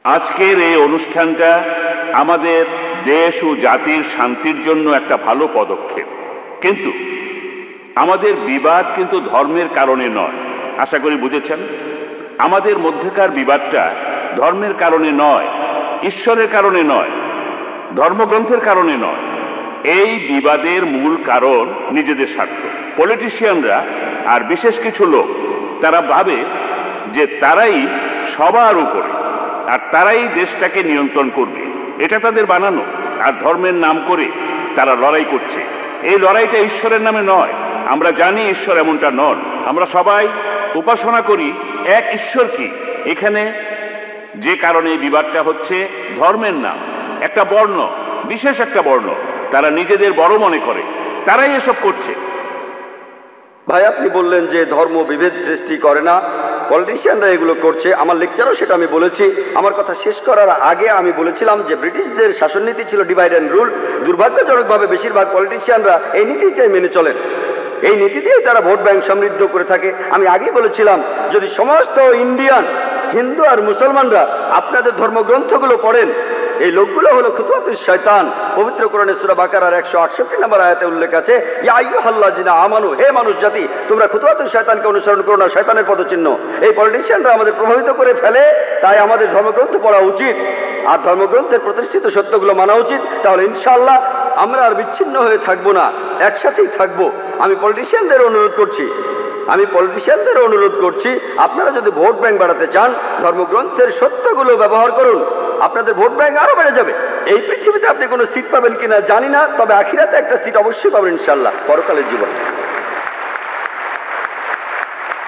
আজকের এই অনুষ্ঠানটা আমাদের দেশ ও জাতির শান্তির জন্য একটা ভালো পদক্ষেপ, কিন্তু আমাদের বিবাদ কিন্তু ধর্মের কারণে নয়। আশা করি বুঝেছেন, আমাদের মধ্যকার বিবাদটা ধর্মের কারণে নয়, ঈশ্বরের কারণে নয়, ধর্মগ্রন্থের কারণে নয়। এই বিবাদের মূল কারণ নিজেদের স্বার্থ। পলিটিশিয়ানরা আর বিশেষ কিছু লোক তারা ভাবে যে তারাই সবার উপরে আর তারাই দেশটাকে নিয়ন্ত্রণ করবে। এটা তাদের বানানো, আর ধর্মের নাম করে তারা লড়াই করছে। এই লড়াইটা ঈশ্বরের নামে নয়। আমরা জানি ঈশ্বর এমনটা নন। আমরা সবাই উপাসনা করি এক ঈশ্বর। কি এখানে যে কারণে বিবাদটা হচ্ছে ধর্মের নাম, একটা বর্ণ, বিশেষ একটা বর্ণ তারা নিজেদের বড় মনে করে, তারাই এসব করছে। ভাই, আপনি বললেন যে ধর্ম বিভেদ সৃষ্টি করে না, পলিটিশিয়ানরা এগুলো করছে। আমার লেকচারও সেটা আমি বলেছি। আমার কথা শেষ করার আগে আমি বলেছিলাম যে ব্রিটিশদের শাসননীতি ছিল ডিভাইড অ্যান্ড রুল। দুর্ভাগ্যজনকভাবে বেশিরভাগ পলিটিশিয়ানরা এই নীতিটাই মেনে চলেন। এই নীতি দিয়েই তারা ভোট ব্যাংক সমৃদ্ধ করে থাকে। আমি আগেই বলেছিলাম, যদি সমস্ত ইন্ডিয়ান হিন্দু আর মুসলমানরা আপনাদের ধর্মগ্রন্থগুলো পড়েন, এই লোকগুলো হলো খুতুয়াতুশ শয়তান। পবিত্র কোরআনে সূরা বাকারার 168 নম্বর আয়াতে উল্লেখ আছে, ইয়া আইয়ুহাল্লাযিনা আমানু, হে মানুষ জাতি, তোমরা খুতুয়াতুশ শয়তানকে অনুসরণ করো না, শয়তানের পদচিহ্ন। এই পলিটিশিয়ানরা আমাদের প্রভাবিত করে ফেলে, তাই আমাদের ধর্মগ্রন্থ পড়া উচিত আর ধর্মগ্রন্থের প্রতিষ্ঠিত সত্যগুলো মানা উচিত। তাহলে ইনশাআল্লাহ আমরা আর বিচ্ছিন্ন হয়ে থাকবো না, একসাথেই থাকবো। আমি পলিটিশিয়ানদের অনুরোধ করছি, আপনারা যদি ভোট ব্যাংক বাড়াতে চান, ধর্মগ্রন্থের সত্যগুলো ব্যবহার করুন। আপনাদের ভোট ব্যাংক আরো বেড়ে যাবে। এই পৃথিবীতে আপনি কোনো সিট পাবেন কিনা জানি না, তবে আখিরাতে একটা সিট অবশ্যই পাবেন ইনশাআল্লাহ, পরকালের জীবন।